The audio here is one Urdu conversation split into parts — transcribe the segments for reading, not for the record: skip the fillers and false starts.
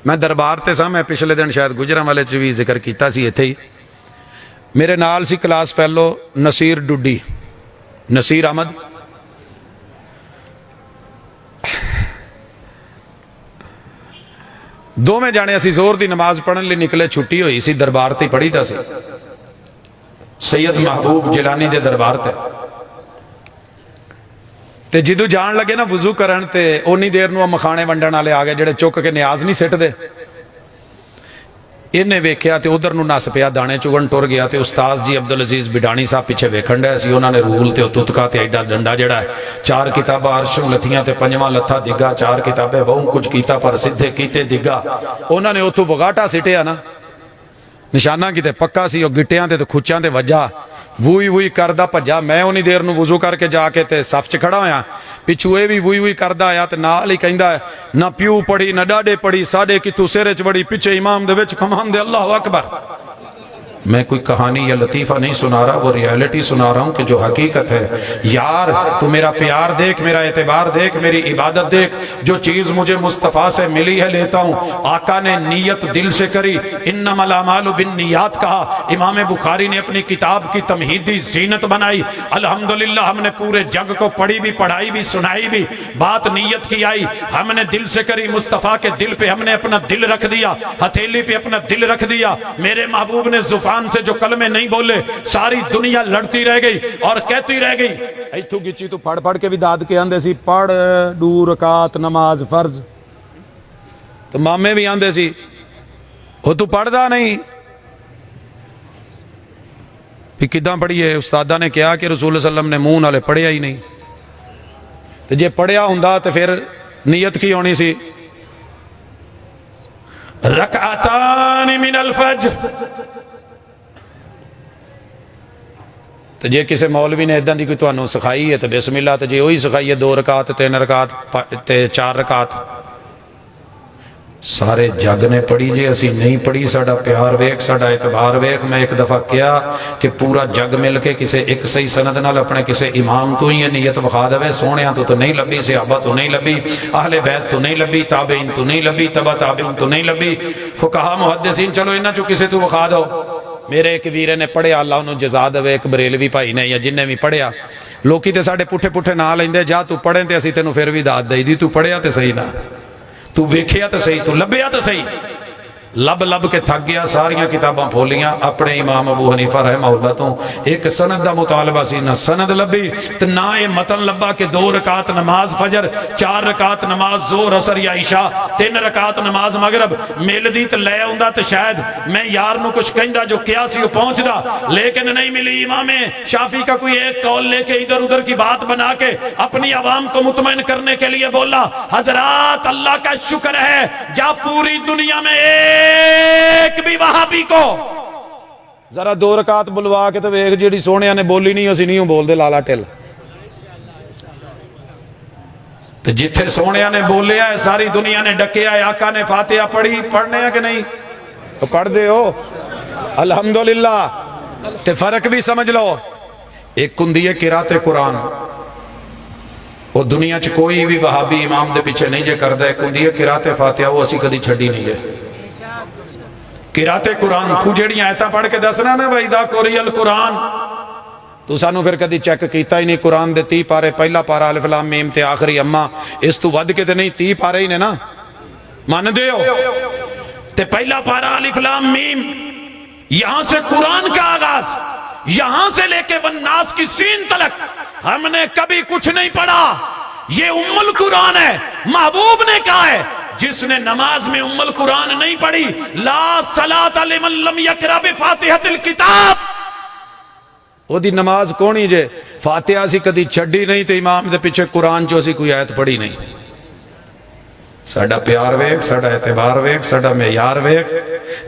میں دربار تے سا, میں پچھلے دن شاید گجرانوالے چ بھی ذکر کیتا سی ایتھے ہی. میرے نال سی کلاس فیلو نصیر ڈڈی, نصیر احمد. دوویں جانے اسی زور دی نماز پڑھن لی نکلے, چھٹی ہوئی سی, دربار تے پڑھی دا سی سید محبوب جیلانی دے دربار تے جدو جان لگے نا وضو کرن تے اونی دیر نو مکھانے ونڈن والے آ گئے جڑے چک کے نیاز نہیں سٹ دے. انہیں ویکھیا تے ادھر نو نس پیا, دانے چگن ٹر گیا تے استاذ جی عبدالعزیز بڈانی صاحب پیچھے ویکھن ڈے سی. انہوں نے رول تے تتکا تے ایڈا ڈنڈا جڑا ہے, 4 کتاباں عرشوں لتھیاں تے 5واں لتھا دگا, 4 کتابیں بہوں کچھ کیتا پر سدھے کیتے دگا. انہوں نے اتھوں بغاٹا سٹیا نا, نشانہ کیتے پکا سی, او گٹیاں تے کھچاں تے وجہ ووئی ووئی کردا بھجا. میں اونی دیر نو وضو کر کے جا کے تے صف چ کھڑا ہویا, پچھو اے بھی ووئی ووئی کردا آیا تے نال ہی کہندا ہے نہ پیو پڑھی نہ ڈاڈے پڑھی, ساڈے کتوں سر چ بڑی, پیچھے امام دے وچ کمان دے اللہ اکبر. میں کوئی کہانی یا لطیفہ نہیں سنا رہا, وہ ریالٹی سنا رہا ہوں کہ جو حقیقت ہے. یار تو میرا پیار دیکھ, میرا اعتبار دیکھ, میری عبادت دیکھ. جو چیز مجھے مصطفیٰ سے ملی ہے لیتا ہوں. آقا نے نیت دل سے کری, انما الاعمال بالنیات کہا. امام بخاری نے اپنی کتاب کی تمہیدی زینت بنائی. الحمدللہ ہم نے پورے جگ کو پڑھی بھی, پڑھائی بھی, سنائی بھی. بات نیت کی آئی, ہم نے دل سے کری. مصطفیٰ کے دل پہ ہم نے اپنا دل رکھ دیا, ہتھیلی پہ اپنا دل رکھ دیا. میرے محبوب نے زبان سے جو کلمے نہیں بولے, ساری دنیا لڑتی رہ گئی اور کہتی رہ گئی. ایتھو گچی تو پڑھ پڑھ کے بھی داد کے آندے سی, پڑھ 2 رکعت نماز فرض. تو مامے بھی آندے سی وہ تو پڑھدا نہیں, پھر کداں پڑھیے. استادہ نے کہا کہ رسول اللہ علیہ وسلم نے منہ نالے پڑھیا ہی نہیں. تو جے پڑھیا ہوندا تو پھر نیت کی ہونی سی, رکعتان من الفجر. تو جے کسی مولوی نے ادھاں دی کوئی تانوں سکھائی ہے تو بسم اللہ, تو جے وہی سکھائی ہے 2 رکعت 3 رکعت تے 4 رکعت. سارے جگ نے پڑھی, جے اسی نہیں پڑھی. ساڈا پیار ویکھ, ساڈا اعتبار ویکھ. میں ایک دفعہ کیا کہ پورا جگ مل کے کسے ایک صحیح سند نال اپنے کسے امام تو ہی نیت بخا دے. سونیاں تو نہیں لبی, صحابہ تو نہیں لبی, اہل بیت تو نہیں لبی, تابعین تو نہیں لبی, تبع تابعین تو نہیں لبی, فقہا محدثین چلو انہاں چوں کسے تو بخا دو. میرے ایک ویرے نے پڑھیا, اللہ انہوں جزا دے, ایک بریلوی بھائی نے یا جن نے بھی پڑھیا. لوکی تے ساڈے پٹھے پٹھے نہ لیندے, جا تو پڑھیں تے اسی تینوں پھر بھی داد دئی دی. تو پڑھیا تے صحیح نہ, تو ویکھیا تے صحیح, تو لبیا تے صحیح. لب لب کے تھک گیا, ساریاں کتاباں پھولیاں. اپنے امام ابو حنیفہ رحمہ اللہ تو ایک سند دا مطالبہ سی, نہ سند لبی تو نہ یہ متن لبا کہ 2 رکعت نماز فجر, 4 رکعت نماز ظہر عصر یا عشاء, 3 رکعت نماز مغرب. مل دی تو لے آندا تو شاید میں یار نو کچھ کہندا جو کیا سی وہ پہنچدا, لیکن نہیں ملی. امام شافعی کا کوئی ایک قول لے کے ادھر ادھر کی بات بنا کے اپنی عوام کو مطمئن کرنے کے لیے بولا, حضرات اللہ کا شکر ہے جا پوری دنیا میں ایک بھی وہابی کو ذرا 2 رکعت بلوا کے تو ویکھ, جیڑی سونیاں نے بولی نہیں اسی نہیں بول دے لالا ٹل. تو جتھے سونیاں نے بولیا ہے ساری دنیا نے ڈکیا ہے. آقا نے فاتحہ پڑھی, پڑھنے ہیں کہ نہیں تو پڑھ دے ہو الحمدللہ. تے فرق بھی سمجھ لو, ایک کندی ہے قرات قرآن, وہ دنیا چ کوئی بھی وہابی امام دے پیچھے نہیں جے کردا. ایک کندی ہے قرات فاتحہ, وہ اسی کدی چھڈی نہیں ہے. قرات قرآن تو جیڑی آیتاں پڑھ کے دسنا نا وَإِذَا قُرِئَ الْقُرْآنُ, تو سانو پھر کدی چیک کیتا ہی نہیں. قرآن دے 30 پارے, پہلا پارا الف لام میم تے آخری اما, اس تو ود کے تے نہیں 30 پارے ہی نے نا, مان دے ہو. تے پہلا پارا الف لام میم, یہاں سے قرآن کا آغاز, یہاں سے لے کے والناس کی سین تلک ہم نے کبھی کچھ نہیں پڑھا. یہ ام القرآن ہے. محبوب نے کہا ہے جس نے نماز میں ام القرآن نہیں پڑھی, لا صلاۃ لمن لم یقرأ بفاتحۃ الکتاب, وہ دی نماز کونی جے. فاتحہ سی کدی چھڈی نہیں تے امام دے پیچھے قرآن چو سی کوئی آیت پڑھی نہیں. ساڈا پیار ویکھ, ساڈا اعتبار ویکھ, ساڈا معیار ویکھ.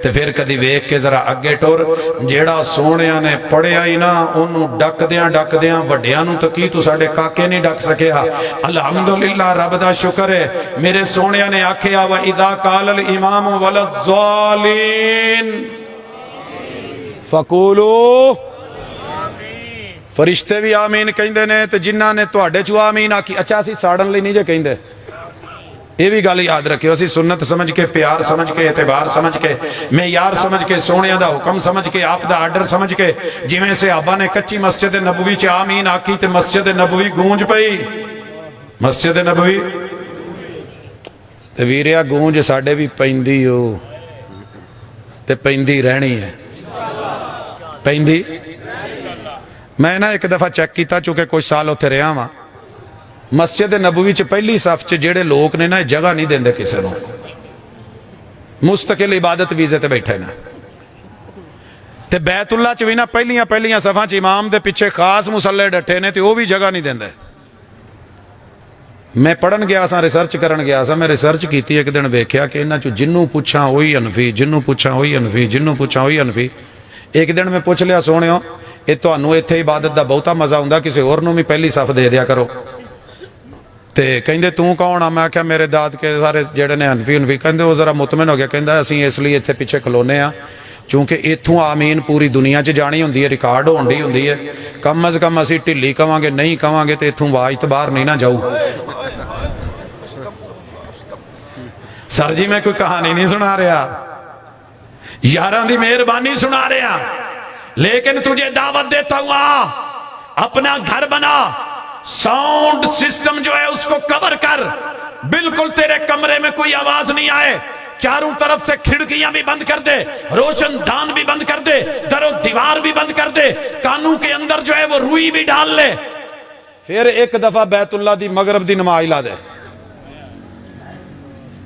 تے پھر کدی ویکھ کے ذرا اگے ٹر. جیڑا سونیاں نے پڑھیا ہی نا انہوں ڈک دیاں وڈیاں نو تو کی تو ساڈے کاکے نہیں ڈک سکیا. الحمدللہ رب دا شکر ہے, میرے سونیاں نے آکھیا وَإِذَا قَالَ الْإِمَامُ وَلَا الضَّالِّينَ فَقُولُوا, فرشتے بھی آمین کہندے نے تے جنہاں نے تواڈے چوں آمین آکھی. اچھا اسی ساڑن لئی نہیں جے کہندے, یہ بھی گل یاد رکھیو، اسی سنت سمجھ کے، پیار سمجھ کے، اعتبار سمجھ کے، معیار سمجھ کے، سونے دا حکم سمجھ کے، آپ دا آرڈر سمجھ کے، جویں صحابہ نے کچی مسجد نبوی چ آمین آکی تے مسجد نبوی گونج پئی، مسجد نبوی تے ویریا گونج ساڈے بھی پیندی ہو تے پیندی رہنی ہے، پیندی۔ میں نا ایک دفعہ چیک کیتا، چونکہ کچھ سال اتنے رہا ہاں، مسجد نبوی چ پہلی صف چ جڑے لوگ نے نا جگہ نہیں دیندے کسے نو، مستقل عبادت ویزے تے بیٹھے نا، تے بیت اللہ چ بھی نا پہلیاں صفاں چ امام دے پیچھے خاص مصلے ڈٹھے نے تے وہ بھی جگہ نہیں دیندے۔ میں پڑھن گیا سا، ریسرچ کرن گیا سا، میں ریسرچ کیتی، ایک دن ویکھیا کہ انہاں چ جنوں پوچھاں وہی حنفی، جنوں پوچھاں وہی حنفی، جنوں پوچھاں وہی حنفی۔ ایک دن میں پوچھ لیا، سونےو یہ تانوں ایتھے عبادت دا بہتا مزہ ہوندا، کسے ہور نوں بھی پہلی صف دے دیا کرو۔ تے کہندے توں کون آ؟ میں کہا میرے داد کے سارے جڑے نے حنفی، کہندے وہ ذرا مطمئن ہو گیا، کہندا اسی اس لیے ایتھے پیچھے کھلونے ہاں چونکہ ایتھوں آمین پوری دنیا چ جانی ہوندی ہے، ریکارڈ ہونی ہوندی ہے، کم از کم اسی ڈھلی کہاں گے، نہیں کہاں گے تے ایتھوں آواز تے باہر نہیں نہ جاؤ۔ سر جی میں کوئی کہانی نہیں سنا رہا، یاراں دی مہربانی سنا رہا، لیکن تجھے دعوت دیتا ہوں، اپنا گھر بنا، ساؤنڈ سسٹم جو ہے اس کو کور کر، بالکل تیرے کمرے میں کوئی آواز نہیں آئے، چاروں طرف سے کھڑکیاں بھی بند کر دے، روشن دان بھی بند کر دے، در و دیوار بھی بند کر دے، کانوں کے اندر جو ہے وہ روئی بھی ڈال لے، پھر ایک دفعہ بیت اللہ دی مغرب دی نماز لا دے۔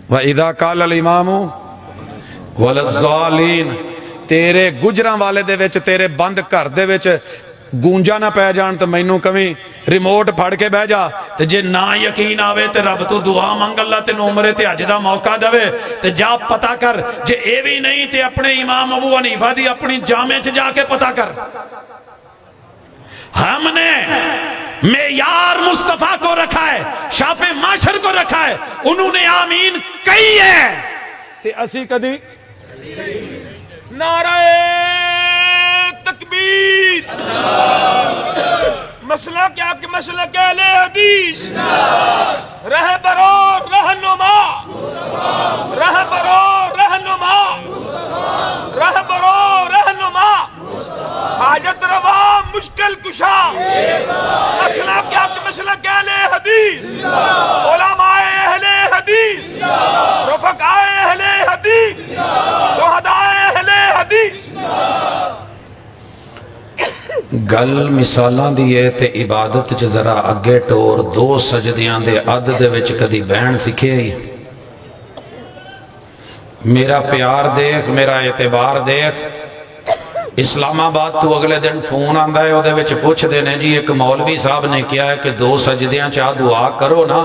وَإِذَا قَالَ الْإِمَامُ وَلَلضَّالِّينَ، تیرے گجراں والے دے وچ، تیرے بند گھر دے وچ گونجا نہ پہ جان تو مینوں کمی ریموٹ پھڑ کے بہ جا، تے جے نہ یقین آوے تے رب تو دعا مانگ، اللہ تینوں عمرے تے حج دا موقع دے، تے جا پتہ کر، جے اے بھی نہیں تے اپنے امام ابو حنیفہ دی اپنی جامع چ جا کے پتہ کر۔ ہم نے معیار مصطفیٰ کو رکھا ہے، شافع معاشر کو رکھا ہے، انہوں نے آمین کہی ہے تے اسی کدی نعرہ تکبیر، مسئلہ کیا کہ مسئلہ اہل حدیث، رہبرو رہنما، رہبرو رہنما، رہبرو رہنما، حاجت روا مشکل کشا، مسئلہ کیا کہ مسئلہ اہل حدیث، علماء اہل حدیث، رفقاء اہل حدیث، شہداء اہل حدیث۔ گل مثالاں دی ہے تے عبادت چ ذرا اگے ٹور، دو سجدیاں دے عد دے وچ کدی بہن سکھے ہی؟ میرا پیار دیکھ، میرا اعتبار دیکھ، اسلام آباد تو اگلے دن فون آندا ہے، وہ پوچھ دینے جی ایک مولوی صاحب نے کیا ہے کہ دو سجدیاں چاہ دعا کرو نا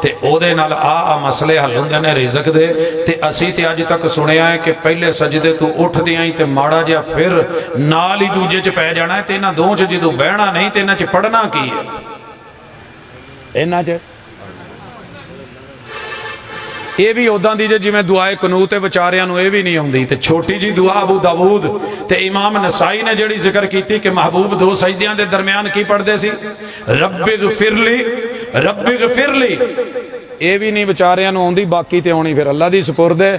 تے او دے نال مسئلے حل ہوندے نے رزق دے، تے اسی تے اج تک سنیا ہے کہ پہلے سجدے تو اٹھ دیاں ہی تے ماڑا جا پھر نال ہی دوجے چ پہ جانا ہے، تے انہاں دو چ جدوں بہنا نہیں تے انہاں چ پڑھنا کی ہے؟ انہاں چ یہ بھی اوداں دی جی میں دعائے قنوت بچاریاں نو یہ بھی نہیں ہوندی، تے چھوٹی جی دعا ابو داود تے امام نسائی نے جڑی ذکر کیتی کہ محبوب دو سجدیاں دے درمیان کی پڑھ دے سی، رب اغفر لی، رب اغفر لی، یہ بھی نہیں بچاریاں نو ہوندی، باقی تے ہونی پھر اللہ دی سپرد ہے۔